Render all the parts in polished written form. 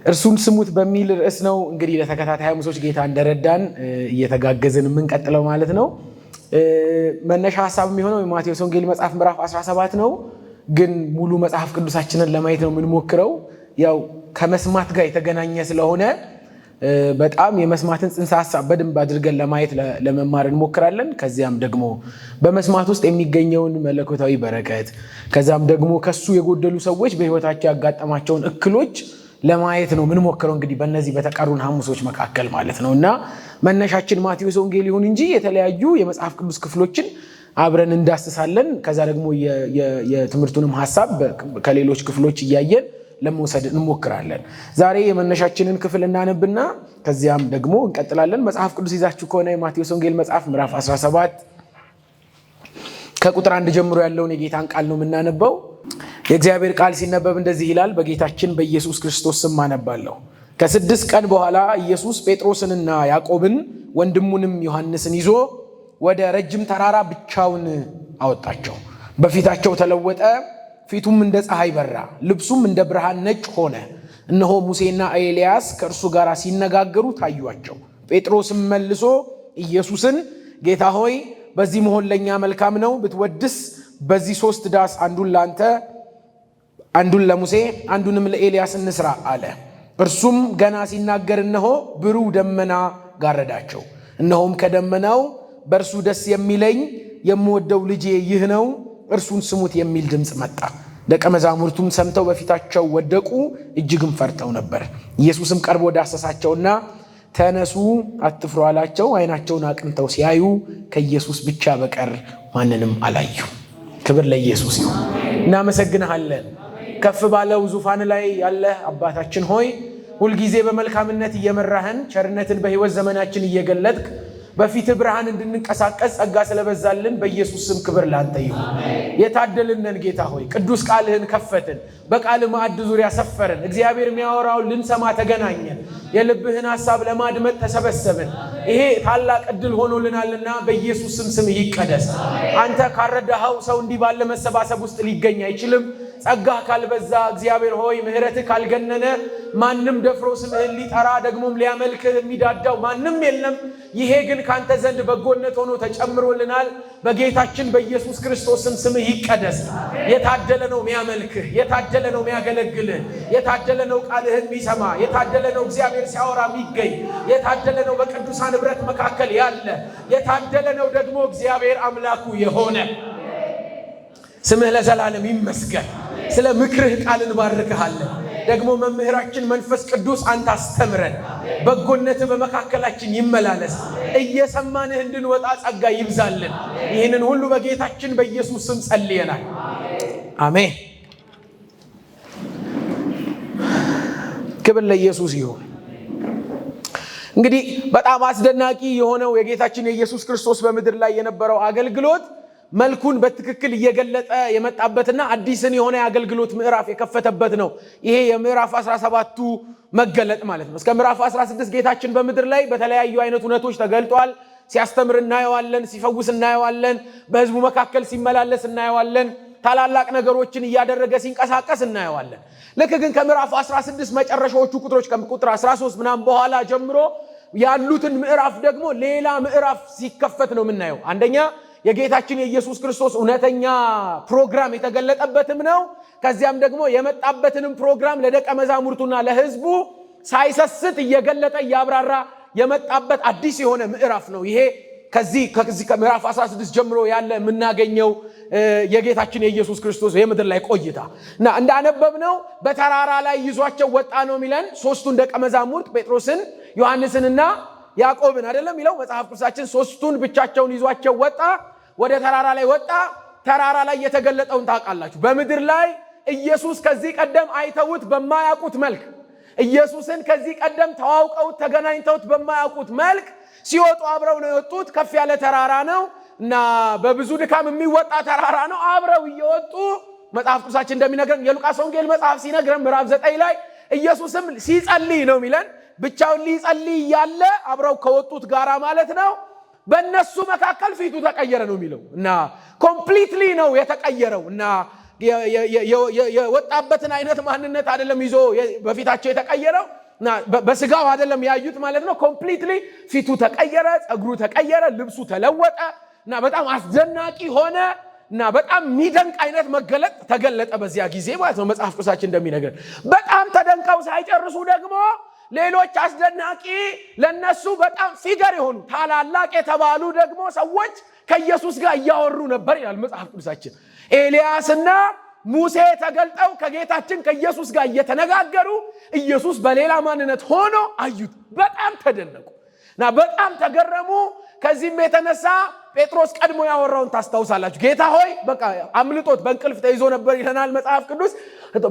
እርሱን ስሙት በሚል ርዕስ ነው እንግዲህ ለተከታታይ ሐሙሶች ጌታ እንደረዳን እየተጋገዝን የምንቀጥለው ማለት ነው። መነሻ ሐሳብ የሚሆነው የማቴዎስ ወንጌል መጽሐፍ ምዕራፍ 17 ነው። ግን ሙሉ መጽሐፍ ቅዱሳችንን ለማየት ነው የምንሞክረው። ያው ከመስማት ጋር የተገናኘ ስለሆነ በጣም የመስማትን ጽንሰ ሐሳብ በደንብ አድርገን ለማየት ለመማር እንሞክራለን። ከዚያም ደግሞ በመስማት ውስጥ የሚገኘውን መለኮታዊ በረከት፣ ከዛም ደግሞ ከሱ የጎደሉ ሰዎች በህይወታቸው ያጋጠማቸውን እክሎች ለማየት ነው የምንሞክረው እንግዲህ በእነዚህ በተቀሩን ሐሙሶች መካከል ማለት ነው። እና መነሻችን ማቴዎስ ወንጌል ይሁን እንጂ የተለያዩ የመጽሐፍ ቅዱስ ክፍሎችን አብረን እንዳስሳለን። ከዛ ደግሞ የትምህርቱንም ሐሳብ ከሌሎች ክፍሎች እያየን ለመውሰድ እንሞክራለን። ዛሬ የመነሻችንን ክፍል እናነብና ከዚያም ደግሞ እንቀጥላለን። መጽሐፍ ቅዱስ ይዛችሁ ከሆነ የማቴዎስ ወንጌል መጽሐፍ ምዕራፍ 17 ከቁጥር 1 ጀምሮ ያለውን የጌታን ቃል ነው የምናነበው። የእግዚአብሔር ቃል ሲነበብ እንደዚህ ይላል። በጌታችን በኢየሱስ ክርስቶስ ስም አነባለሁ። ከ6 ቀን በኋላ ኢየሱስ ጴጥሮስንና ያዕቆብን ወንድሙንም ዮሐንስን ይዞ ወደ ረጅም ተራራ ብቻውን አወጣቸው። በፊታቸው ተለወጠ፣ ፊቱም እንደ ፀሐይ በራ፣ ልብሱም እንደ ብርሃን ነጭ ሆነ። እነሆ ሙሴና ኤልያስ ከእርሱ ጋር ሲነጋገሩ ታዩአቸው። ጴጥሮስም መልሶ ኢየሱስን ጌታ ሆይ በዚህ መሆን ለእኛ መልካም ነው። ብትወድስ በዚህ 3 ዳስ አንዱን ለአንተ፣ አንዱን ለሙሴ፣ አንዱንም ለኤልያስ እንስራ አለ። እርሱም ገና ሲናገር እነሆ ብሩህ ደመና ጋረዳቸው። እነሆም ከደመናው በእርሱ ደስ የሚለኝ የምወደው ልጄ ይህ ነው፣ እርሱን ስሙት የሚል ድምፅ መጣ። ደቀ መዛሙርቱም ሰምተው በፊታቸው ወደቁ፣ እጅግም ፈርተው ነበር። ኢየሱስም ቀርቦ ዳሰሳቸውና ተነሱ፣ አትፍሩ አላቸው። ዓይናቸውን አቅንተው ሲያዩ ከኢየሱስ ብቻ በቀር ማንንም አላዩ። ክብር ለኢየሱስ ይሁን። እናመሰግንሃለን። ከፍ ባለው ዙፋን ላይ ያለህ አባታችን ሆይ ሁልጊዜ በመልካምነት እየመራህን ቸርነትን በሕይወት ዘመናችን እየገለጥክ በፊትህ ብርሃን እንድንቀሳቀስ ጸጋ ስለበዛልን በኢየሱስ ስም ክብር ላንተ ይሁን። የታደልነን ጌታ ሆይ ቅዱስ ቃልህን ከፈትን፣ በቃል ማዕድ ዙሪያ ሰፈርን። እግዚአብሔር የሚያወራውን ልንሰማ ተገናኘን፣ የልብህን ሐሳብ ለማድመጥ ተሰበሰብን። ይሄ ታላቅ ዕድል ሆኖልናልና በኢየሱስ ስም ስምህ ይቀደስ። አንተ ካረዳኸው ሰው እንዲህ ባለ መሰባሰብ ውስጥ ሊገኝ አይችልም። ጸጋህ ካልበዛ እግዚአብሔር ሆይ ምሕረትህ ካልገነነ ማንም ደፍሮ ስምህን ሊጠራ ደግሞም ሊያመልክህ የሚዳዳው ማንም የለም። ይሄ ግን ካንተ ዘንድ በጎነት ሆኖ ተጨምሮልናል። በጌታችን በኢየሱስ ክርስቶስ ስም ስምህ ይቀደስ። የታደለ ነው የሚያመልክህ፣ የታደለ ነው የሚያገለግልህ፣ የታደለ ነው ቃልህን የሚሰማ፣ የታደለ ነው እግዚአብሔር ሲያወራ የሚገኝ፣ የታደለ ነው በቅዱሳን ኅብረት መካከል ያለ፣ የታደለ ነው ደግሞ እግዚአብሔር አምላኩ የሆነ። ስምህ ለዘላለም ይመስገን። ስለ ምክርህ ቃል እንባርክሃለን። ደግሞ መምህራችን መንፈስ ቅዱስ አንተ አስተምረን፣ በጎነትህ በመካከላችን ይመላለስ። እየሰማንህ እንድንወጣ ጸጋ ይብዛልን። ይህንን ሁሉ በጌታችን በኢየሱስ ስም ጸልየናል፣ አሜን። ክብር ለኢየሱስ ይሁን። እንግዲህ በጣም አስደናቂ የሆነው የጌታችን የኢየሱስ ክርስቶስ በምድር ላይ የነበረው አገልግሎት መልኩን በትክክል እየገለጠ የመጣበትና አዲስን የሆነ የአገልግሎት ምዕራፍ የከፈተበት ነው። ይሄ የምዕራፍ 17ቱ መገለጥ ማለት ነው። እስከ ምዕራፍ 16 ጌታችን በምድር ላይ በተለያዩ አይነት እውነቶች ተገልጧል። ሲያስተምር እናየዋለን፣ ሲፈውስ እናየዋለን፣ በሕዝቡ መካከል ሲመላለስ እናየዋለን፣ ታላላቅ ነገሮችን እያደረገ ሲንቀሳቀስ እናየዋለን። ልክ ግን ከምዕራፍ 16 መጨረሻዎቹ ቁጥሮች ከቁጥር 13 ምናምን በኋላ ጀምሮ ያሉትን ምዕራፍ ደግሞ ሌላ ምዕራፍ ሲከፈት ነው የምናየው። አንደኛ የጌታችን የኢየሱስ ክርስቶስ እውነተኛ ፕሮግራም የተገለጠበትም ነው። ከዚያም ደግሞ የመጣበትንም ፕሮግራም ለደቀ መዛሙርቱና ለሕዝቡ ሳይሰስት እየገለጠ እያብራራ የመጣበት አዲስ የሆነ ምዕራፍ ነው። ይሄ ከዚህ ከምዕራፍ 16 ጀምሮ ያለ የምናገኘው የጌታችን የኢየሱስ ክርስቶስ የምድር ላይ ቆይታ እና እንዳነበብነው በተራራ ላይ ይዟቸው ወጣ ነው የሚለን። 3ቱን ደቀ መዛሙርት ጴጥሮስን፣ ዮሐንስንና ያዕቆብን አይደለም ይለው መጽሐፍ ቅዱሳችን። 3ቱን ብቻቸውን ይዟቸው ወጣ፣ ወደ ተራራ ላይ ወጣ። ተራራ ላይ የተገለጠውን ታውቃላችሁ። በምድር ላይ ኢየሱስ ከዚህ ቀደም አይተውት በማያውቁት መልክ፣ ኢየሱስን ከዚህ ቀደም ተዋውቀውት ተገናኝተውት በማያውቁት መልክ ሲወጡ አብረው ነው የወጡት። ከፍ ያለ ተራራ ነው እና በብዙ ድካም የሚወጣ ተራራ ነው። አብረው እየወጡ መጽሐፍ ቅዱሳችን እንደሚነግረን የሉቃስ ወንጌል መጽሐፍ ሲነግረን ምዕራፍ 9 ላይ ኢየሱስም ሲጸልይ ነው የሚለን። ብቻውን ሊጸልይ ያለ አብረው ከወጡት ጋራ ማለት ነው። በእነሱ መካከል ፊቱ ተቀየረ ነው የሚለው እና ኮምፕሊትሊ ነው የተቀየረው እና የወጣበትን አይነት ማንነት አይደለም ይዞ በፊታቸው የተቀየረው እና በስጋው አይደለም ያዩት ማለት ነው። ኮምፕሊትሊ ፊቱ ተቀየረ፣ ጸጉሩ ተቀየረ፣ ልብሱ ተለወጠ እና በጣም አስደናቂ ሆነ እና በጣም የሚደንቅ አይነት መገለጥ ተገለጠ በዚያ ጊዜ ማለት ነው። መጽሐፍ ቅዱሳችን እንደሚነግረን በጣም ተደንቀው ሳይጨርሱ ደግሞ ሌሎች አስደናቂ ለነሱ በጣም ፊገር የሆኑ ታላላቅ የተባሉ ደግሞ ሰዎች ከኢየሱስ ጋር እያወሩ ነበር ይላል መጽሐፍ ቅዱሳችን። ኤልያስና ሙሴ ተገልጠው ከጌታችን ከኢየሱስ ጋር እየተነጋገሩ ኢየሱስ በሌላ ማንነት ሆኖ አዩት። በጣም ተደነቁ እና በጣም ተገረሙ። ከዚህም የተነሳ ጴጥሮስ ቀድሞ ያወራውን ታስታውሳላችሁ። ጌታ ሆይ በቃ አምልጦት በእንቅልፍ ተይዞ ነበር ይለናል መጽሐፍ ቅዱስ።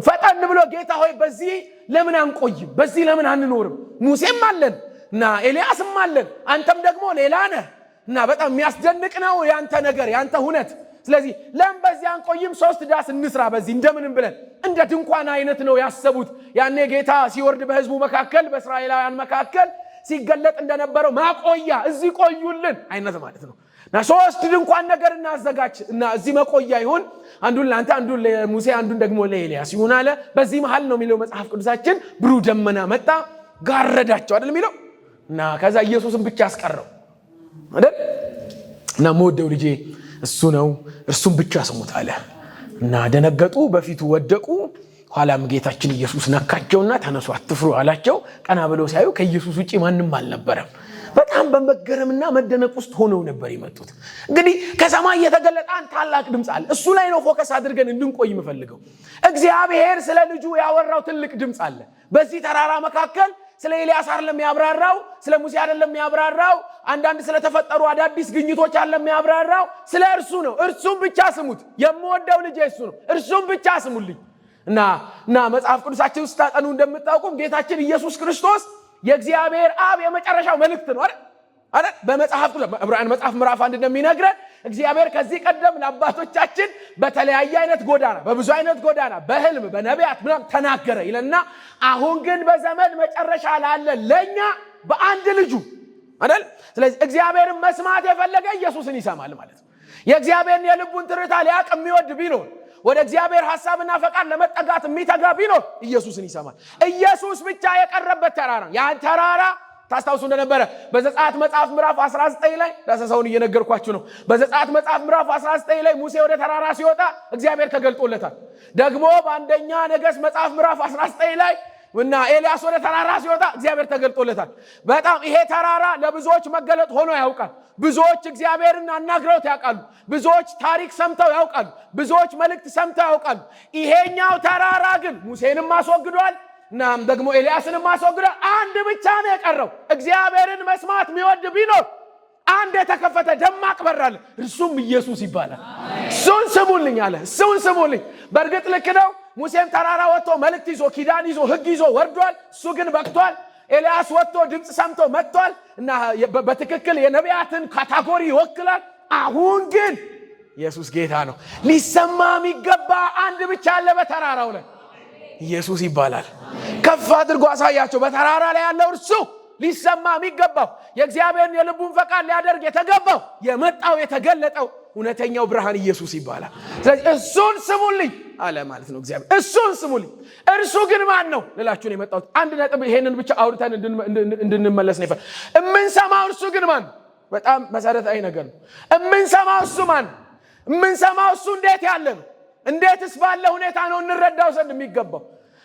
ፈጠን ብሎ ጌታ ሆይ በዚህ ለምን አንቆይም? በዚህ ለምን አንኖርም? ሙሴም አለን እና ኤልያስም አለን፣ አንተም ደግሞ ሌላ ነህ እና በጣም የሚያስደንቅ ነው ያንተ ነገር ያንተ ሁነት። ስለዚህ ለምን በዚህ አንቆይም? 3 ዳስ እንስራ በዚህ እንደምንም ብለን። እንደ ድንኳን አይነት ነው ያሰቡት። ያኔ ጌታ ሲወርድ በሕዝቡ መካከል በእስራኤላውያን መካከል ሲገለጥ እንደነበረው ማቆያ እዚህ ቆዩልን አይነት ማለት ነው። እና 3 ድንኳን ነገር እናዘጋጅ እና እዚህ መቆያ ይሁን፣ አንዱን ለአንተ አንዱን ለሙሴ አንዱን ደግሞ ለኤልያስ ይሁን አለ። በዚህ መሃል ነው የሚለው መጽሐፍ ቅዱሳችን ብሩህ ደመና መጣ ጋረዳቸው አይደል የሚለው እና ከዛ ኢየሱስን ብቻ አስቀረው አይደል እና መወደው ልጄ እሱ ነው እርሱም ብቻ ስሙት አለ እና ደነገጡ፣ በፊቱ ወደቁ። ኋላም ጌታችን ኢየሱስ ነካቸውና ተነሱ አትፍሩ አላቸው። ቀና ብለው ሲያዩ ከኢየሱስ ውጪ ማንም አልነበረም። በጣም በመገረምና መደነቅ ውስጥ ሆነው ነበር የመጡት። እንግዲህ ከሰማይ የተገለጠ አንድ ታላቅ ድምፅ አለ። እሱ ላይ ነው ፎከስ አድርገን እንድንቆይ የምፈልገው። እግዚአብሔር ስለ ልጁ ያወራው ትልቅ ድምፅ አለ። በዚህ ተራራ መካከል ስለ ኤልያስ አይደለም ያብራራው፣ ስለ ሙሴ አይደለም ያብራራው፣ አንዳንድ ስለተፈጠሩ አዳዲስ ግኝቶች አይደለም ያብራራው፣ ስለ እርሱ ነው። እርሱም ብቻ ስሙት፣ የምወደው ልጅ እሱ ነው፣ እርሱም ብቻ ስሙልኝ። እና መጽሐፍ ቅዱሳችን ውስጥ ታጠኑ እንደምታውቁም ጌታችን ኢየሱስ ክርስቶስ የእግዚአብሔር አብ የመጨረሻው መልእክት ነው አይደል? በመጽሐፍ ዕብራውያን መጽሐፍ ምዕራፍ 1 እንደሚነግረን እግዚአብሔር ከዚህ ቀደም ለአባቶቻችን በተለያየ አይነት ጎዳና በብዙ አይነት ጎዳና በህልም በነቢያት ምናምን ተናገረ ይለና አሁን ግን በዘመን መጨረሻ ላለ ለኛ በአንድ ልጁ አይደል? ስለዚህ እግዚአብሔርን መስማት የፈለገ ኢየሱስን ይሰማል ማለት ነው። የእግዚአብሔርን የልቡን ትርታ ሊያውቅ የሚወድ ቢኖር ወደ እግዚአብሔር ሐሳብና ፈቃድ ለመጠጋት የሚተጋ ቢኖር ኢየሱስን ይሰማል። ኢየሱስ ብቻ የቀረበት ተራራ ያ ተራራ ታስታውሱ እንደነበረ በዘጸአት መጽሐፍ ምዕራፍ 19 ላይ ዳሰሳውን እየነገርኳችሁ ነው። በዘጸአት መጽሐፍ ምዕራፍ 19 ላይ ሙሴ ወደ ተራራ ሲወጣ እግዚአብሔር ተገልጦለታል። ደግሞ በአንደኛ ነገሥት መጽሐፍ ምዕራፍ 19 ላይ እና ኤልያስ ወደ ተራራ ሲወጣ እግዚአብሔር ተገልጦለታል። በጣም ይሄ ተራራ ለብዙዎች መገለጥ ሆኖ ያውቃል። ብዙዎች እግዚአብሔርን አናግረውት ያውቃሉ። ብዙዎች ታሪክ ሰምተው ያውቃሉ። ብዙዎች መልእክት ሰምተው ያውቃሉ። ይሄኛው ተራራ ግን ሙሴንም አስወግዷል እና ደግሞ ኤልያስንም አስወግዷል። አንድ ብቻ ነው የቀረው። እግዚአብሔርን መስማት የሚወድ ቢኖር አንድ የተከፈተ ደማቅ በር አለ፣ እርሱም ኢየሱስ ይባላል። እሱን ስሙልኝ አለ። እሱን ስሙልኝ። በእርግጥ ልክ ነው። ሙሴም ተራራ ወጥቶ መልእክት ይዞ ኪዳን ይዞ ሕግ ይዞ ወርዷል። እሱ ግን በቅቷል። ኤልያስ ወጥቶ ድምፅ ሰምቶ መጥቷል እና በትክክል የነቢያትን ካታጎሪ ይወክላል። አሁን ግን ኢየሱስ ጌታ ነው። ሊሰማ የሚገባ አንድ ብቻ አለ በተራራው ላይ፣ ኢየሱስ ይባላል። ከፍ አድርጎ አሳያቸው። በተራራ ላይ ያለው እርሱ ሊሰማ የሚገባው የእግዚአብሔርን የልቡን ፈቃድ ሊያደርግ የተገባው የመጣው የተገለጠው እውነተኛው ብርሃን ኢየሱስ ይባላል። ስለዚህ እሱን ስሙልኝ አለ ማለት ነው እግዚአብሔር። እሱን ስሙልኝ። እርሱ ግን ማን ነው ልላችሁ ነው የመጣሁት። አንድ ነጥብ ይሄንን ብቻ አውርተን እንድንመለስ ነው ይፈል። እምንሰማው እርሱ ግን ማን? በጣም መሰረታዊ ነገር ነው። እምንሰማው እሱ ማን? እምንሰማው እሱ እንዴት ያለ ነው? እንዴትስ ባለ ሁኔታ ነው እንረዳው ዘንድ የሚገባው?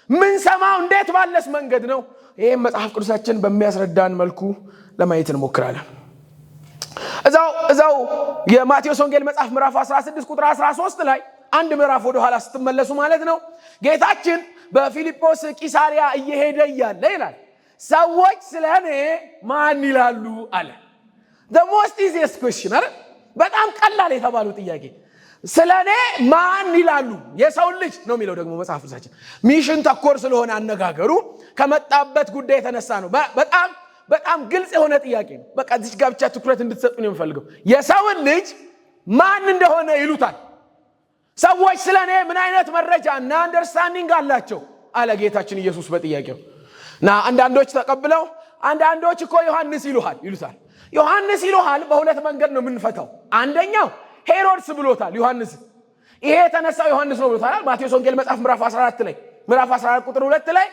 ምንሰማው እንዴት ባለስ መንገድ ነው? ይሄን መጽሐፍ ቅዱሳችን በሚያስረዳን መልኩ ለማየት እንሞክራለን። እዛው የማቴዎስ ወንጌል መጽሐፍ ምዕራፍ 16 ቁጥር 13 ላይ አንድ ምዕራፍ ወደ ኋላ ስትመለሱ ማለት ነው ጌታችን በፊልጶስ ቂሳሪያ እየሄደ እያለ ይላል ሰዎች ስለኔ ማን ይላሉ አለ። the most easiest question አይደል? በጣም ቀላል የተባለው ጥያቄ ስለኔ ማን ይላሉ? የሰው ልጅ ነው የሚለው ደግሞ መጽሐፍ ቅዱሳችን ሚሽን ተኮር ስለሆነ አነጋገሩ ከመጣበት ጉዳይ የተነሳ ነው። በጣም ግልጽ የሆነ ጥያቄ ነው። በቃ እዚህ ጋር ብቻ ትኩረት እንድትሰጡ ነው የምፈልገው። የሰው ልጅ ማን እንደሆነ ይሉታል ሰዎች። ስለኔ ምን አይነት መረጃ እና አንደርስታንዲንግ አላቸው አለ ጌታችን ኢየሱስ በጥያቄው። እና አንዳንዶች ተቀብለው አንዳንዶች እኮ ዮሐንስ ይሉታል። ዮሐንስ ይሉሃል በሁለት መንገድ ነው የምንፈታው። አንደኛው ሄሮድስ ብሎታል ዮሐንስ። ይሄ የተነሳው ዮሐንስ ነው ብሎታል። ማቴዎስ ወንጌል መጽሐፍ ምዕራፍ 14 ቁጥር 2 ላይ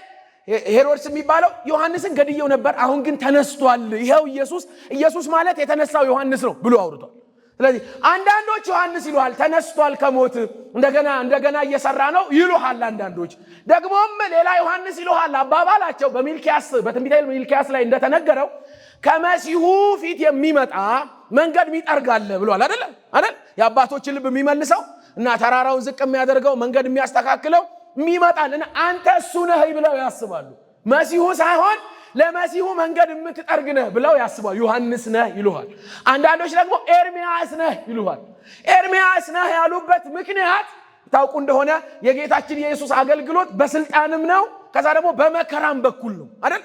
ሄሮድስ የሚባለው ዮሐንስን ገድየው ነበር፣ አሁን ግን ተነስቷል። ይሄው ኢየሱስ ማለት የተነሳው ዮሐንስ ነው ብሎ አውርቷል። ስለዚህ አንዳንዶች ዮሐንስ ይሉሃል ተነስቷል ከሞት እንደገና እየሰራ ነው ይሉሃል። አንዳንዶች ደግሞም ሌላ ዮሐንስ ይሉሃል። አባባላቸው በትንቢተ ሚልክያስ ላይ እንደተነገረው ከመሲሁ ፊት የሚመጣ መንገድ የሚጠርጋል ብሏል አይደል? የአባቶችን ልብ የሚመልሰው እና ተራራውን ዝቅ የሚያደርገው መንገድ የሚያስተካክለው የሚመጣል እና አንተ እሱ ነህ ብለው ያስባሉ። መሲሁ ሳይሆን ለመሲሁ መንገድ የምትጠርግ ነህ ብለው ያስባሉ። ዮሐንስ ነህ ይሉሃል። አንዳንዶች ደግሞ ኤርሚያስ ነህ ይሉሃል። ኤርሚያስ ነህ ያሉበት ምክንያት ታውቁ እንደሆነ የጌታችን የኢየሱስ አገልግሎት በስልጣንም ነው፣ ከዛ ደግሞ በመከራም በኩል ነው አይደል?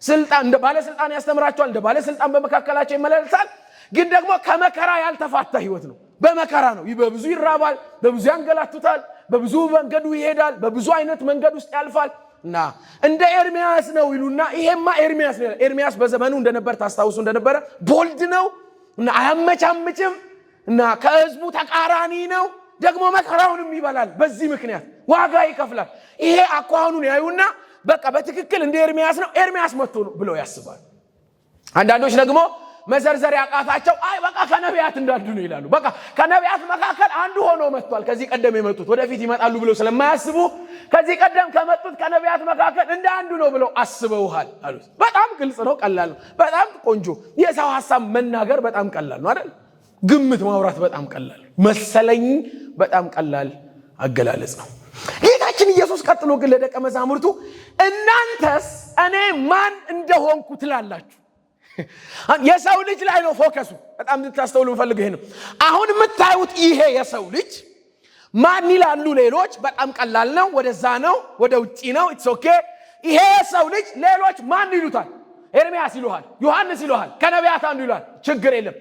ስልጣን እንደ ባለስልጣን ያስተምራቸዋል፣ እንደ ባለስልጣን በመካከላቸው ይመላለሳል። ግን ደግሞ ከመከራ ያልተፋታ ህይወት ነው። በመከራ ነው። በብዙ ይራባል፣ በብዙ ያንገላቱታል፣ በብዙ መንገዱ ይሄዳል፣ በብዙ አይነት መንገድ ውስጥ ያልፋል እና እንደ ኤርሚያስ ነው ይሉና ይሄማ ኤርሚያስ ነው። ኤርሚያስ በዘመኑ እንደነበር ታስታውሱ እንደነበረ ቦልድ ነው እና አያመቻምጭም እና ከህዝቡ ተቃራኒ ነው። ደግሞ መከራውንም ይበላል። በዚህ ምክንያት ዋጋ ይከፍላል። ይሄ አኳኋኑን ያዩና በቃ በትክክል እንደ ኤርሚያስ ነው፣ ኤርሚያስ መጥቶ ነው ብለው ያስባሉ። አንዳንዶች ደግሞ መዘርዘር ያቃታቸው በቃ ከነቢያት እንዳንዱ ነው ይላሉ። በቃ ከነቢያት መካከል አንዱ ሆኖ መጥቷል። ከዚህ ቀደም የመጡት ወደፊት ይመጣሉ ብለው ስለማያስቡ ከዚህ ቀደም ከመጡት ከነቢያት መካከል እንደ አንዱ ነው ብለው አስበውሃል አሉት። በጣም ግልጽ ነው፣ ቀላል ነው፣ በጣም ቆንጆ። የሰው ሐሳብ መናገር በጣም ቀላል ነው አይደል? ግምት ማውራት በጣም ቀላል፣ መሰለኝ በጣም ቀላል አገላለጽ ነው። ጌታችን ኢየሱስ ቀጥሎ ግን ለደቀ መዛሙርቱ እናንተስ እኔ ማን እንደሆንኩ ትላላችሁ? የሰው ልጅ ላይ ነው ፎከሱ። በጣም እንድታስተውሉ ፈልገው ይሄ ነው። አሁን የምታዩት ይሄ የሰው ልጅ ማን ይላሉ ሌሎች? በጣም ቀላል ነው። ወደዛ ነው፣ ወደ ውጪ ነው። ኢትስ ኦኬ። ይሄ የሰው ልጅ ሌሎች ማን ይሉታል? ኤርሚያስ ይሉሃል፣ ዮሐንስ ይሉሃል፣ ከነቢያት አንዱ ይሉሃል። ችግር የለም።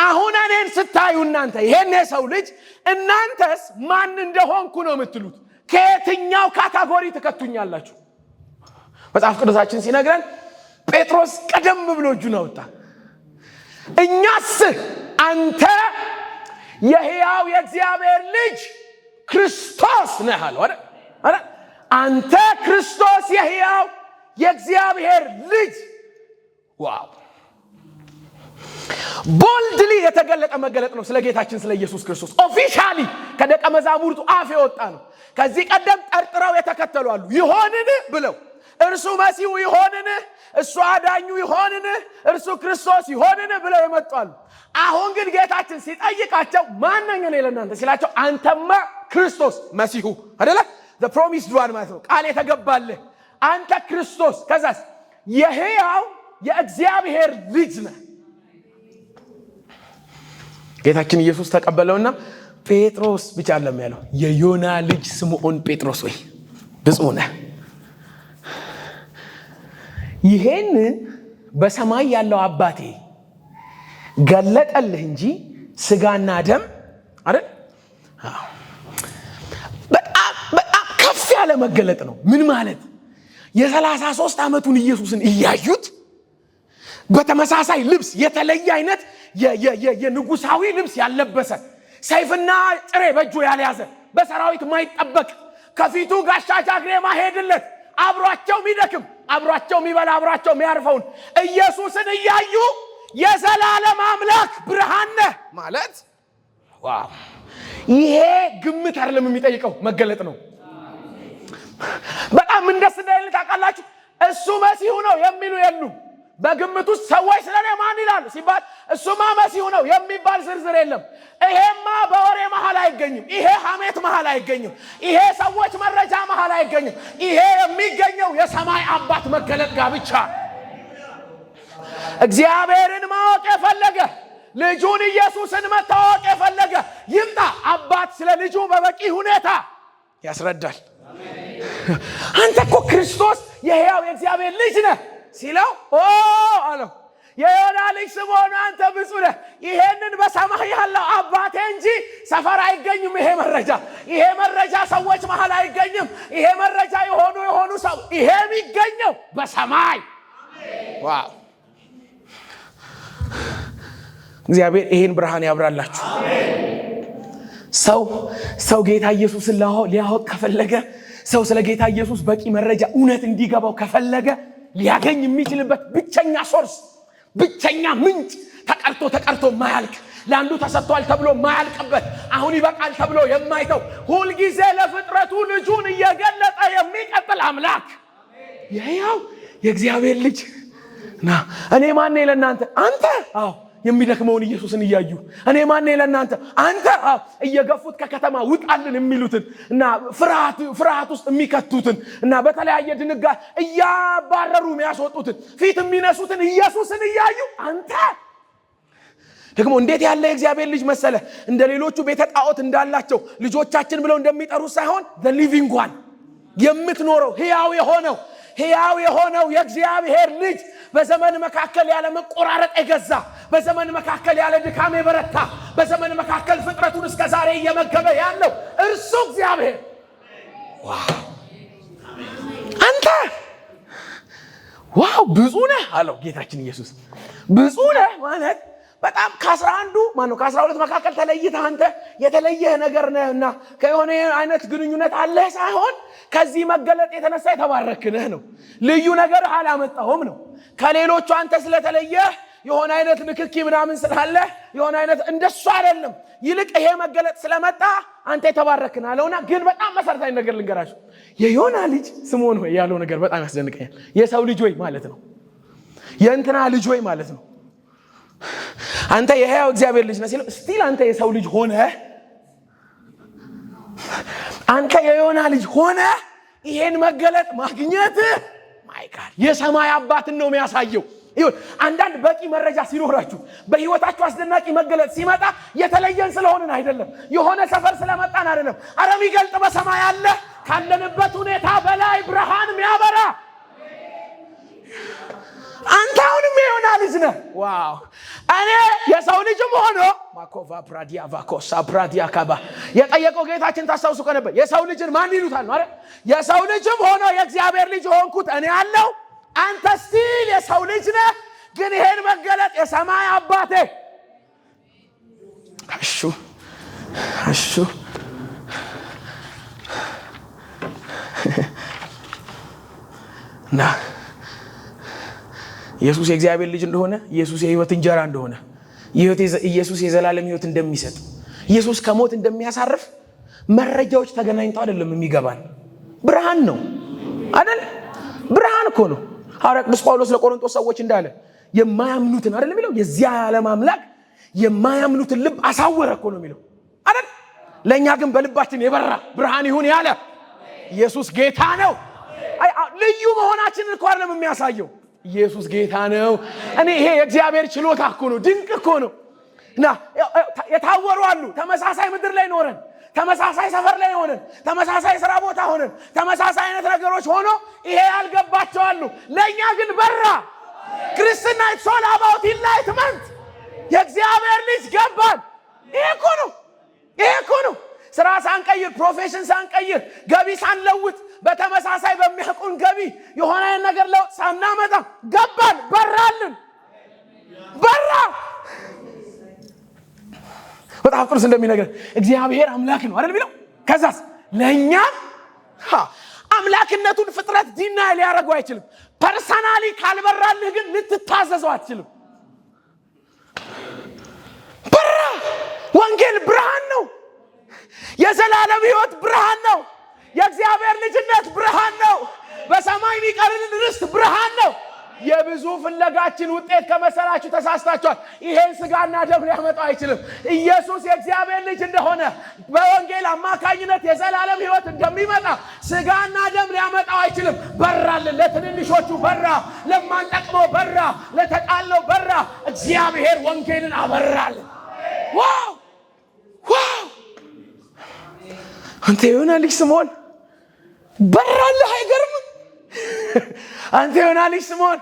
አሁን እኔን ስታዩ እናንተ ይሄን የሰው ልጅ እናንተስ ማን እንደሆንኩ ነው የምትሉት? ከየትኛው ካታጎሪ ትከቱኛላችሁ? መጽሐፍ ቅዱሳችን ሲነግረን ጴጥሮስ ቀደም ብሎ እጁን አወጣ። እኛስ አንተ የሕያው የእግዚአብሔር ልጅ ክርስቶስ ነህ አለው አይደል? አንተ ክርስቶስ የሕያው የእግዚአብሔር ልጅ። ዋው! ቦልድሊ የተገለጠ መገለጥ ነው ስለ ጌታችን ስለ ኢየሱስ ክርስቶስ። ኦፊሻሊ ከደቀ መዛሙርቱ አፍ የወጣ ነው። ከዚህ ቀደም ጠርጥረው የተከተሉ አሉ። ይሆንን ብለው እርሱ መሲሁ ይሆንን፣ እሱ አዳኙ ይሆንን፣ እርሱ ክርስቶስ ይሆንን ብለው ይመጣሉ። አሁን ግን ጌታችን ሲጠይቃቸው ማንነኝ እኔ ለእናንተ ሲላቸው አንተማ ክርስቶስ መሲሁ አይደለ? the promised one ማለት ነው፣ ቃል የተገባልህ አንተ ክርስቶስ፣ ከዛስ የሕያው የእግዚአብሔር ልጅ ነህ። ጌታችን ኢየሱስ ተቀበለውና ጴጥሮስ ብቻ አለም ያለው የዮና ልጅ ስምዖን ጴጥሮስ ወይ ብፁዕ ነህ፣ ይሄን በሰማይ ያለው አባቴ ገለጠልህ እንጂ ስጋና ደም አይደል? በጣም ከፍ ያለ መገለጥ ነው። ምን ማለት? የ33 ዓመቱን ኢየሱስን እያዩት በተመሳሳይ ልብስ የተለየ አይነት የንጉሳዊ ልብስ ያለበሰ ሰይፍና ጥሬ በእጁ ያልያዘ በሰራዊት ማይጠበቅ ከፊቱ ጋሻ ጃግሬ ማሄድለት አብሯቸው የሚደክም አብሯቸው የሚበላ አብሯቸው የሚያርፈውን ኢየሱስን እያዩ የዘላለም አምላክ ብርሃን ነህ ማለት ዋው! ይሄ ግምት አይደለም የሚጠይቀው መገለጥ ነው። በጣም እንደስደል ታውቃላችሁ። እሱ መሲሁ ነው የሚሉ የሉ። በግምት ውስጥ ሰዎች ስለኔ ማን ይላሉ ሲባል እሱማ መሲሁ ነው የሚባል ዝርዝር የለም። ይሄማ በወሬ መሃል አይገኝም። ይሄ ሐሜት መሃል አይገኝም። ይሄ ሰዎች መረጃ መሃል አይገኝም። ይሄ የሚገኘው የሰማይ አባት መገለጥ ጋር ብቻ። እግዚአብሔርን ማወቅ የፈለገ ልጁን ኢየሱስን መታወቅ የፈለገ ይምጣ። አባት ስለ ልጁ በበቂ ሁኔታ ያስረዳል። አንተ እኮ ክርስቶስ የሕያው የእግዚአብሔር ልጅ ነህ ሲለው አለው የዮና ልጅ ስምዖን አንተ ብፁዕ ነህ። ይሄንን በሰማይ ያለው አባቴ እንጂ ሰፈር አይገኝም። ይሄ መረጃ ሰዎች መሃል አይገኝም። ይሄ መረጃ የሆኑ ሰው ይሄ የሚገኘው በሰማይ። ዋው! እግዚአብሔር ይሄን ብርሃን ያብራላችሁ። ሰው ጌታ ኢየሱስን ሊያውቅ ከፈለገ ሰው ስለ ጌታ ኢየሱስ በቂ መረጃ እውነት እንዲገባው ከፈለገ ሊያገኝ የሚችልበት ብቸኛ ሶርስ ብቸኛ ምንጭ ተቀርቶ ማያልቅ ለአንዱ ተሰጥቷል ተብሎ ማያልቅበት አሁን ይበቃል ተብሎ የማይተው ሁሉ ጊዜ ለፍጥረቱ ልጁን እየገለጠ የሚቀጥል አምላክ ያው የእግዚአብሔር ልጅ ና እኔ ማን ነኝ ለእናንተ አንተ የሚደክመውን ኢየሱስን እያዩ እኔ ማን ነኝ ለእናንተ አንተ እየገፉት ከከተማ ውጣልን የሚሉትን እና ፍርሃት ውስጥ የሚከቱትን እና በተለያየ ድንጋጤ እያባረሩ የሚያስወጡትን ፊት የሚነሱትን ኢየሱስን እያዩ አንተ ደግሞ እንዴት ያለ የእግዚአብሔር ልጅ መሰለ እንደ ሌሎቹ ቤተ ጣዖት እንዳላቸው ልጆቻችን ብለው እንደሚጠሩ ሳይሆን the living one የምትኖረው ሕያው የሆነው የእግዚአብሔር ልጅ በዘመን መካከል ያለ መቆራረጥ የገዛ በዘመን መካከል ያለ ድካም የበረታ በዘመን መካከል ፍጥረቱን እስከ ዛሬ እየመገበ ያለው እርሱ እግዚአብሔር አንተ ብዙ ነህ አለው ጌታችን ኢየሱስ ብዙ ነህ ማለት በጣም ከ12 መካከል ተለይተህ አንተ የተለየ ነገር ነህና ከሆነ አይነት ግንኙነት አለ ሳይሆን ከዚህ መገለጥ የተነሳ የተባረክ ነህ ነው ልዩ ነገር አላመጣውም ነው ከሌሎቹ አንተ ስለተለየ የሆነ አይነት ንክኪ ምናምን ስላለ የሆነ አይነት እንደሱ አይደለም ይልቅ ይሄ መገለጥ ስለመጣ አንተ የተባረክና አለውና ግን በጣም መሰረታዊ ነገር ልንገራችሁ የዮና ልጅ ስምዖን ሆይ ያለው ነገር በጣም ያስደንቀኛል የሰው ልጅ ሆይ ማለት ነው የእንትና ልጅ ሆይ ማለት ነው አንተ የሕያው እግዚአብሔር ልጅ ነህ ሲል ስቲል አንተ የሰው ልጅ ሆነ አንተ የዮና ልጅ ሆነ ይሄን መገለጥ ማግኘት ማይ ጋድ የሰማይ አባትን ነው የሚያሳየው ይሁን አንዳንድ በቂ መረጃ ሲኖራችሁ በህይወታችሁ አስደናቂ መገለጥ ሲመጣ የተለየን ስለሆነን አይደለም የሆነ ሰፈር ስለመጣን አይደለም አረም ይገልጥ በሰማይ አለ ካለንበት ሁኔታ በላይ ብርሃን የሚያበራ አንተ አሁንም የዮና ልጅ ነህ ዋው እኔ የሰው ልጅም ሆኖ ማኮቫ ፕራዲያ ቫኮሳ ፕራዲያ ካባ የጠየቀው ጌታችን ታስታውሱ ከነበር የሰው ልጅን ማን ይሉታል ነው አይደል የሰው ልጅም ሆኖ የእግዚአብሔር ልጅ ሆንኩት እኔ አለው አንተ ስቲል የሰው ልጅ ነህ ግን ይሄን መገለጥ የሰማይ አባቴ አሹ ና ኢየሱስ የእግዚአብሔር ልጅ እንደሆነ ኢየሱስ የህይወት እንጀራ እንደሆነ ኢየሱስ የዘላለም ህይወት እንደሚሰጥ ኢየሱስ ከሞት እንደሚያሳርፍ መረጃዎች ተገናኝተው አይደለም የሚገባን ብርሃን ነው አይደል ብርሃን እኮ ነው ሐዋርያ ቅዱስ ጳውሎስ ለቆሮንቶስ ሰዎች እንዳለ የማያምኑትን አይደል የሚለው የዚያ ዓለም አምላክ የማያምኑትን ልብ አሳወረ እኮ ነው የሚለው አይደል ለኛ ግን በልባችን የበራ ብርሃን ይሁን ያለ ኢየሱስ ጌታ ነው ልዩ መሆናችንን እኮ አይደለም የሚያሳየው ኢየሱስ ጌታ ነው እኔ ይሄ የእግዚአብሔር ችሎታ እኮ ነው ድንቅ እኮ ነው እና የታወሩ አሉ ተመሳሳይ ምድር ላይ ኖረን ተመሳሳይ ሰፈር ላይ ሆነን ተመሳሳይ ስራ ቦታ ሆነን ተመሳሳይ አይነት ነገሮች ሆኖ ይሄ ያልገባቸው አሉ ለኛ ግን በራ ክርስትና it's all about enlightenment የእግዚአብሔር ልጅ ገባን ይሄ እኮ ነው ስራ ሳንቀይር ፕሮፌሽን ሳንቀይር ገቢ ሳንለውጥ በተመሳሳይ በሚያውቁን ገቢ የሆነ ነገር ለውጥ ሳናመጣ ገባን በራልን በራ በጣም ቅዱስ እንደሚነገር እግዚአብሔር አምላክ ነው አይደል ቢለው ከዛስ ለኛ አምላክነቱን ፍጥረት ዲናይ ሊያደርገው አይችልም ፐርሰናሊ ካልበራልህ ግን ልትታዘዘው አትችልም በራ ወንጌል ብርሃን ነው የዘላለም ህይወት ብርሃን ነው የእግዚአብሔር ልጅነት ብርሃን ነው በሰማይ የሚቀርልን ርስት ብርሃን ነው የብዙ ፍለጋችን ውጤት ከመሰላችሁ ተሳስታችኋል ይሄን ስጋና ደም ሊያመጣው አይችልም ኢየሱስ የእግዚአብሔር ልጅ እንደሆነ በወንጌል አማካኝነት የዘላለም ህይወት እንደሚመጣ ስጋና ደም ሊያመጣው አይችልም በራልን ለትንንሾቹ በራ ለማንጠቅመው በራ ለተጣለው በራ እግዚአብሔር ወንጌልን አበራልን ዋው አንተ የዮና ልጅ ስምዖን በራልህ አይገርም አንተ የዮና ልጅ ስምዖን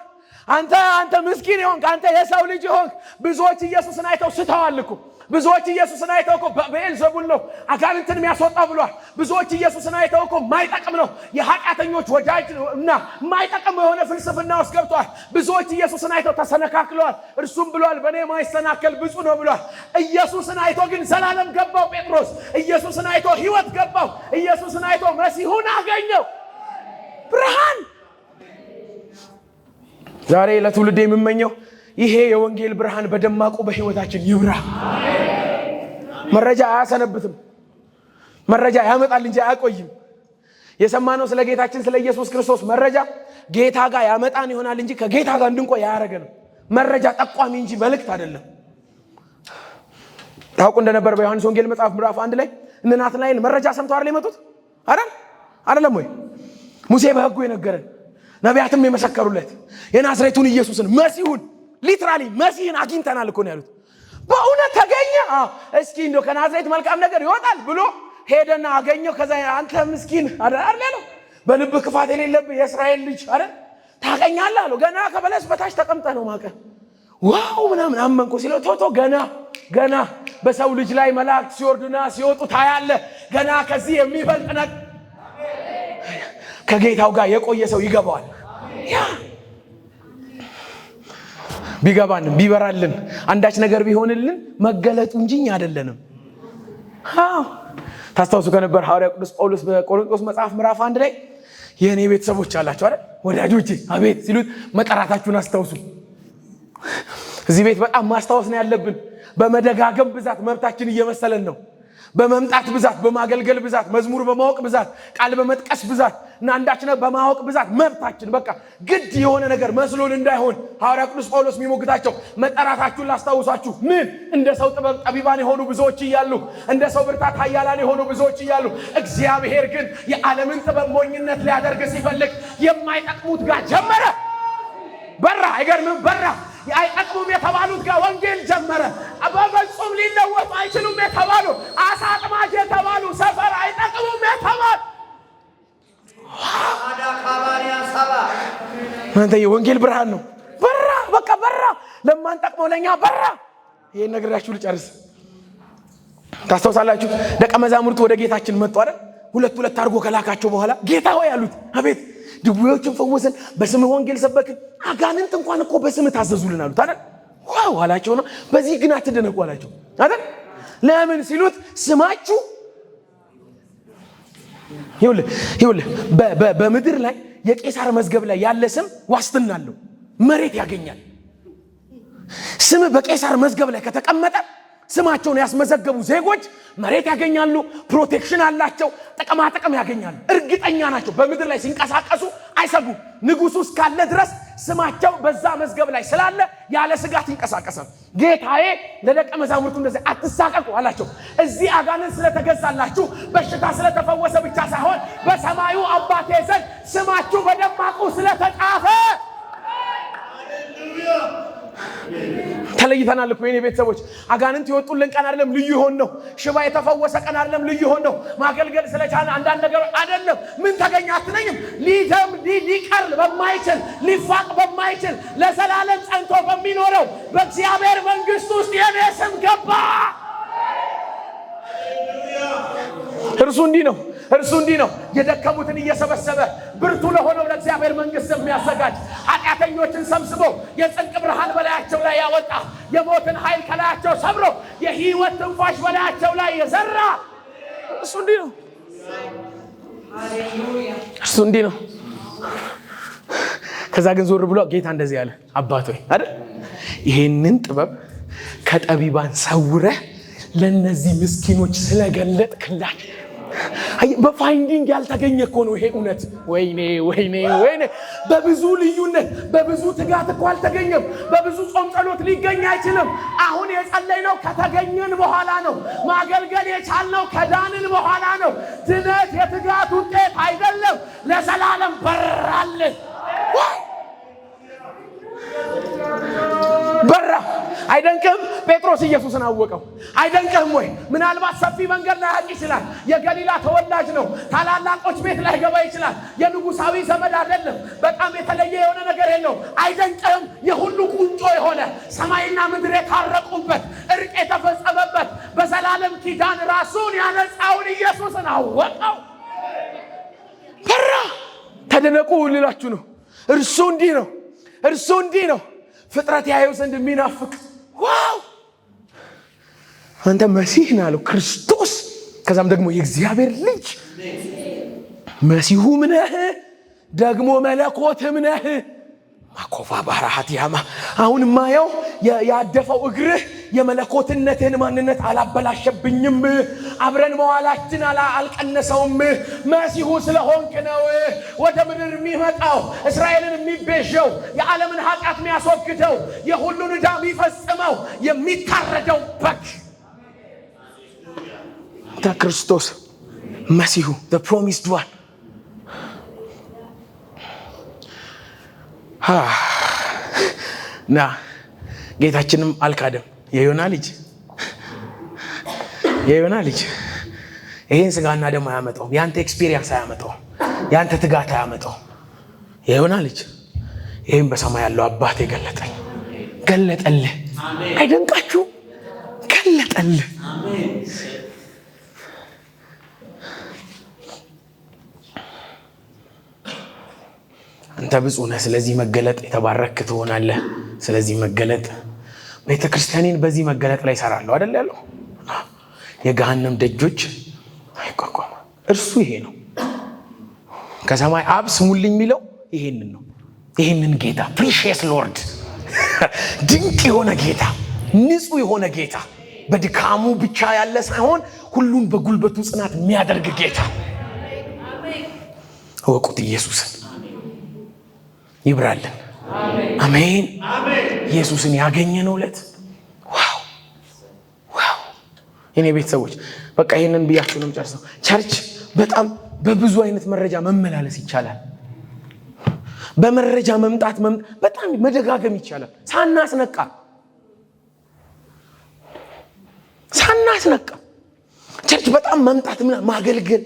አንተ ምስኪን ይሆንክ አንተ የሰው ልጅ ይሆንክ ብዙዎች ኢየሱስን አይተው ስተዋል እኮ ብዙዎች ኢየሱስን አይተው እኮ በኤልዘቡል ነው አጋንንትን የሚያስወጣው ብሏል። ብዙዎች ኢየሱስን አይተው እኮ ማይጠቅም ነው የኃጢአተኞች ወዳጅ እና ማይጠቅም የሆነ ፍልስፍና ውስጥ ገብቷል። ብዙዎች ኢየሱስን አይተው ተሰነካክለዋል። እርሱም ብሏል በእኔ ማይሰናከል ብፁዕ ነው ብሏል። ኢየሱስን አይቶ ግን ዘላለም ገባው ጴጥሮስ። ኢየሱስን አይቶ ሕይወት ገባው። ኢየሱስን አይቶ መሲሁን አገኘው። ብርሃን ዛሬ ለትውልድ የምመኘው ይሄ የወንጌል ብርሃን በደማቁ በሕይወታችን ይብራ። መረጃ አያሰነብትም። መረጃ ያመጣል እንጂ አያቆይም። የሰማነው ስለ ጌታችን ስለ ኢየሱስ ክርስቶስ መረጃ ጌታ ጋር ያመጣን ይሆናል እንጂ ከጌታ ጋር እንድንቆይ ያደረገን መረጃ ጠቋሚ እንጂ መልእክት አይደለም። ታውቁ እንደነበር በዮሐንስ ወንጌል መጽሐፍ ምዕራፍ 1 ላይ እነ ናትናኤል መረጃ ሰምተው አይደል የመጡት? አይደለም ወይ? ሙሴ በሕጉ የነገረን ነቢያትም የመሰከሩለት የናዝሬቱን ኢየሱስን መሲሁን ሊትራሊ መሲህን አግኝተናል እኮ ነው ያሉት። በእውነት ተገኘ። እስኪ እንደው ከናዝሬት መልካም ነገር ይወጣል ብሎ ሄደና አገኘው። ከዛ አንተ ምስኪን አይደል ያለው በልብ ክፋት የሌለብህ የእስራኤል ልጅ አይደል ታገኛለህ አለው። ገና ከበለስ በታች ተቀምጠህ ነው ማቀ ዋው ምናምን አመንኩ ሲለው ቶቶ ገና በሰው ልጅ ላይ መላእክት ሲወርዱና ሲወጡ ታያለህ። ገና ከዚህ የሚበልጥ ነገር ከጌታው ጋር የቆየ ሰው ይገባዋል። ያ ቢገባንም ቢበራልን አንዳች ነገር ቢሆንልን መገለጡ እንጂ አይደለንም። ታስታውሱ ከነበር ሐዋርያው ቅዱስ ጳውሎስ በቆሮንቶስ መጽሐፍ ምዕራፍ 1 ላይ የኔ ቤተሰቦች አላችሁ አይደል ወዳጆቼ አቤት ሲሉት መጠራታችሁን አስታውሱ። እዚህ ቤት በጣም ማስታወስ ነው ያለብን። በመደጋገም ብዛት መብታችን እየመሰለን ነው። በመምጣት ብዛት፣ በማገልገል ብዛት፣ መዝሙር በማወቅ ብዛት፣ ቃል በመጥቀስ ብዛት እና አንዳች ነገር በማወቅ ብዛት መብታችን በቃ ግድ የሆነ ነገር መስሎን እንዳይሆን ሐዋርያ ቅዱስ ጳውሎስ የሚሞግታቸው መጠራታችሁን ላስታውሳችሁ። ምን እንደ ሰው ጥበብ ጠቢባን የሆኑ ብዙዎች እያሉ፣ እንደ ሰው ብርታት ኃያላን የሆኑ ብዙዎች እያሉ፣ እግዚአብሔር ግን የዓለምን ጥበብ ሞኝነት ሊያደርግ ሲፈልግ የማይጠቅሙት ጋር ጀመረ። በራ። አይገርምም? በራ። አይጠቅሙም የተባሉት ጋር ወንጌል ጀመረ። በፍጹም ሊለወጡ አይችሉም የተባሉ አሳ አጥማጅ የተባሉ ሰፈር አይጠቅሙም የተባሉ አንተ የወንጌል ብርሃን ነው። በራ። በቃ በራ። ለማንጠቅመው ለኛ በራ። ይሄን ነግራችሁ ልጨርስ። ታስታውሳላችሁ ደቀ መዛሙርቱ ወደ ጌታችን መጡ አይደል? ሁለት አድርጎ ከላካቸው በኋላ ጌታ ሆይ አሉት። አቤት። ድውዮችን ፈወስን፣ በስምህ ወንጌል ሰበክን፣ አጋንንት እንኳን እኮ በስምህ ታዘዙልን አሉት አይደል? ዋው አላቸው ነው። በዚህ ግን አትደነቁ አላቸው አይደል? ለምን ሲሉት ስማችሁ ይኸውልህ በምድር ላይ የቄሳር መዝገብ ላይ ያለ ስም ዋስትና አለው፣ መሬት ያገኛል። ስም በቄሳር መዝገብ ላይ ከተቀመጠ ስማቸውን ያስመዘገቡ ዜጎች መሬት ያገኛሉ፣ ፕሮቴክሽን አላቸው፣ ጥቅም ያገኛሉ። እርግጠኛ ናቸው። በምድር ላይ ሲንቀሳቀሱ አይሰጉም። ንጉሱ እስካለ ድረስ ስማቸው በዛ መዝገብ ላይ ስላለ ያለ ስጋት ይንቀሳቀሳል። ጌታዬ ለደቀ መዛሙርቱ እንደዚህ አትሳቀቁ አላቸው። እዚህ አጋንንት ስለተገዛላችሁ በሽታ ስለተፈወሰ ብቻ ሳይሆን በሰማዩ አባቴ ዘንድ ስማችሁ በደማቁ ስለተጻፈ ተለይተናል እኮ የኔ ቤተሰቦች። አጋንንት የወጡልን ቀን አይደለም ልዩ ይሆን ነው። ሽባ የተፈወሰ ቀን አይደለም ልዩ ይሆን ነው። ማገልገል ስለቻለ አንዳንድ ነገር አይደለም። ምን ተገኘ አትነኝም? ሊቀር በማይችል ሊፋቅ በማይችል ለዘላለም ጸንቶ በሚኖረው በእግዚአብሔር መንግስት ውስጥ የኔ ስም ገባ። እርሱ እንዲህ ነው የደከሙትን እየሰበሰበ ብርቱ ለሆነው ለእግዚአብሔር መንግስት የሚያዘጋጅ፣ ኃጢአተኞችን ሰብስቦ የጽድቅ ብርሃን በላያቸው ላይ ያወጣ፣ የሞትን ኃይል ከላያቸው ሰብሮ የህይወት ትንፋሽ በላያቸው ላይ የዘራ እርሱ እንዲህ ነው። ከዛ ግን ዞር ብሎ ጌታ እንደዚህ ያለ አባት ሆይ አይደል ይሄንን ጥበብ ከጠቢባን ሰውረህ ለነዚህ ምስኪኖች ስለገለጥክላቸው በፋይንዲንግ ያልተገኘ እኮ ነው ይሄ እውነት። ወይኔ በብዙ ልዩነት በብዙ ትጋት እኮ አልተገኘም። በብዙ ጾም ጸሎት ሊገኝ አይችልም። አሁን የጸለይነው ከተገኘን በኋላ ነው። ማገልገል የቻልነው ከዳንን በኋላ ነው። ድነት የትጋት ውጤት አይደለም። ለዘላለም በራልን። በራ። አይደንቅም? ጴጥሮስ ጴጥሮስ ኢየሱስን አወቀው። አይደንቅህም ወይ? ምናልባት ሰፊ መንገድ ላይ ያውቅ ይችላል። የገሊላ ተወላጅ ነው። ታላላቆች ቤት ላይ ገባ ይችላል። የንጉሳዊ ዘመድ አይደለም። በጣም የተለየ የሆነ ነገር የለው። አይደንቅህም? የሁሉ ቁንጮ የሆነ ሰማይና ምድር የታረቁበት እርቅ የተፈጸመበት በዘላለም ኪዳን ራሱን ያነጻውን ኢየሱስን አወቀው። ፈራ። ተደነቁ ልላችሁ ነው። እርሱ እንዲህ ነው። እርሱ እንዲህ ነው። ፍጥረት ያየው ዘንድ የሚናፍቅ ዋው! አንተ መሲህ ነህ አለው ክርስቶስ። ከዛም ደግሞ የእግዚአብሔር ልጅ መሲሁም ነህ ደግሞ መለኮትም ነህ። ማኮፋ ባራሃት ያማ አሁን ማየው ያደፈው እግርህ የመለኮትነትህን ማንነት አላበላሸብኝም። አብረን መዋላችን አልቀነሰውም። መሲሁ ስለሆንክ ነው ወደ ምድር የሚመጣው፣ እስራኤልን የሚቤዠው፣ የዓለምን ኃጢአት የሚያስወግደው፣ የሁሉን ዕዳ የሚፈጽመው፣ የሚታረደው በግ ክርስቶስ መሲሁ the promised one። ና ጌታችንም አልካደም። የዮና ልጅ ይሄን ስጋና ደም አያመጣውም። ያንተ ኤክስፒሪየንስ አያመጣውም። ያንተ ትጋት አያመጣውም። የዮና ልጅ ይሄን በሰማይ ያለው አባት ገለጠልህ። አይደንቃችሁ? ገለጠልህ። አንተ ብፁዕ ነህ፣ ስለዚህ መገለጥ የተባረክ ትሆናለህ። ስለዚህ መገለጥ ቤተክርስቲያንን በዚህ መገለጥ ላይ ይሰራለሁ አይደል ያለው። የገሃነም ደጆች አይቋቋም። እርሱ ይሄ ነው። ከሰማይ አብ ስሙልኝ የሚለው ይሄንን ነው። ይሄንን ጌታ ፕሪሺየስ ሎርድ፣ ድንቅ የሆነ ጌታ፣ ንጹህ የሆነ ጌታ፣ በድካሙ ብቻ ያለ ሳይሆን ሁሉን በጉልበቱ ጽናት የሚያደርግ ጌታ ወቁት ኢየሱስን ይብራልን። አሜን። ኢየሱስን ያገኘነው ዕለት ዋው! የኔ ቤተሰቦች በቃ ይሄንን ብያችሁ ነው የምጨርሰው። ቸርች በጣም በብዙ አይነት መረጃ መመላለስ ይቻላል። በመረጃ መምጣት በጣም መደጋገም ይቻላል። ሳናስነቃ ቸርች በጣም መምጣት ማገልገል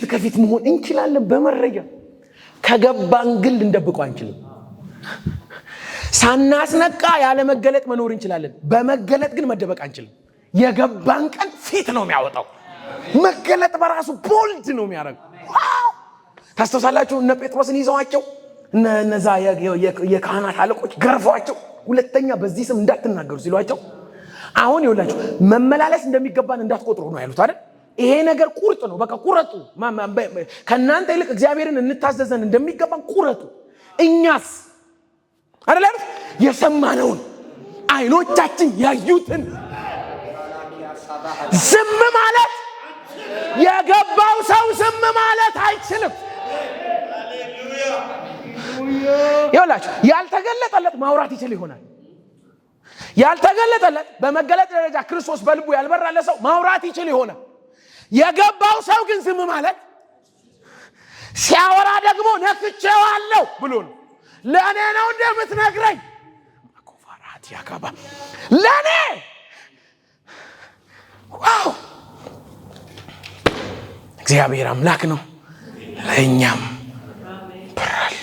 ከፊት መሆን እንችላለን። በመረጃ ከገባን ግን ልንደብቀው አንችልም። ሳናስነቃ ያለ መገለጥ መኖር እንችላለን። በመገለጥ ግን መደበቅ አንችልም። የገባን ቀን ፊት ነው የሚያወጣው። መገለጥ በራሱ ቦልድ ነው የሚያደርገው። ታስተውሳላችሁ? እነ ጴጥሮስን ይዘዋቸው እነዛ የካህናት አለቆች ገርፈዋቸው ሁለተኛ በዚህ ስም እንዳትናገሩ ሲሏቸው፣ አሁን ይኸውላችሁ መመላለስ እንደሚገባን እንዳትቆጥሩ ነው ያሉት አይደል? ይሄ ነገር ቁርጥ ነው። በቃ ቁረጡ። ከእናንተ ይልቅ እግዚአብሔርን እንታዘዘን እንደሚገባን ቁረጡ። እኛስ አይደል የሰማነውን አይኖቻችን ያዩትን ዝም ማለት የገባው ሰው ዝም ማለት አይችልም። ይኸውላችሁ ያልተገለጠለት ማውራት ይችል ይሆናል። ያልተገለጠለት በመገለጥ ደረጃ ክርስቶስ በልቡ ያልበራለ ሰው ማውራት ይችል ይሆናል። የገባው ሰው ግን ዝም ማለት ሲያወራ ደግሞ ነክቼዋለሁ ብሎ ነው። ለእኔ ነው እንደምትነግረኝ ማኮፋራት ያካባ ለእኔ ዋው! እግዚአብሔር አምላክ ነው። ለእኛም በራል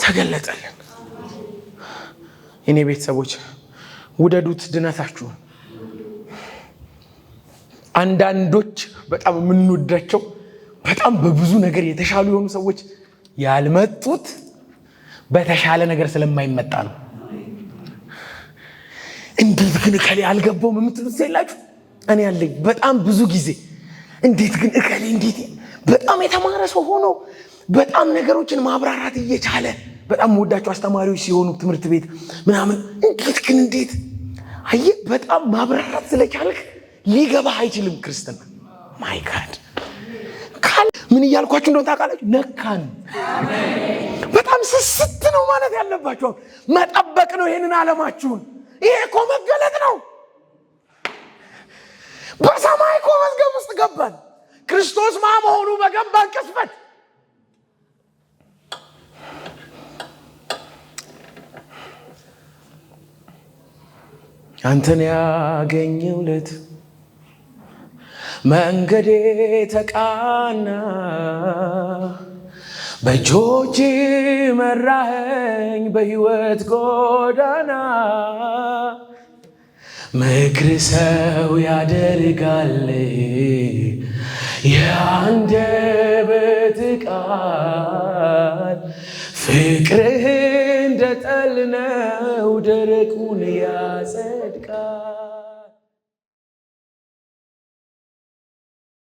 ተገለጠልን። የኔ ቤተሰቦች ውደዱት ድነታችሁን። አንዳንዶች በጣም የምንወዳቸው በጣም በብዙ ነገር የተሻሉ የሆኑ ሰዎች ያልመጡት በተሻለ ነገር ስለማይመጣ ነው። እንዴት ግን እከሌ አልገባውም የምትሉት የላችሁ? እኔ ያለኝ በጣም ብዙ ጊዜ እንዴት ግን እከሌ እንዴት በጣም የተማረ ሰው ሆኖ በጣም ነገሮችን ማብራራት እየቻለ በጣም ወዳቸው አስተማሪዎች ሲሆኑ ትምህርት ቤት ምናምን እንዴት አየህ በጣም ማብራራት ስለቻልክ ሊገባህ አይችልም ክርስትና። ማይ ጋድ ምን እያልኳችሁ እንደሆነ ታውቃላችሁ? ነካን። በጣም ስስት ነው ማለት ያለባችሁ። መጠበቅ ነው ይሄንን ዓለማችሁን። ይሄ እኮ መገለጥ ነው። በሰማይ እኮ መዝገብ ውስጥ ገባን። ክርስቶስ ማ መሆኑ በገባን ቅጽበት አንተን ያገኘሁለት መንገዴ ተቃና፣ በእጆች መራኸኝ በሕይወት ጎዳና። ምክር ሰው ያደርጋል የአንደበት ቃል፣ ፍቅርህ እንደ ጠል ነው ደረቁን ያጸድቃል።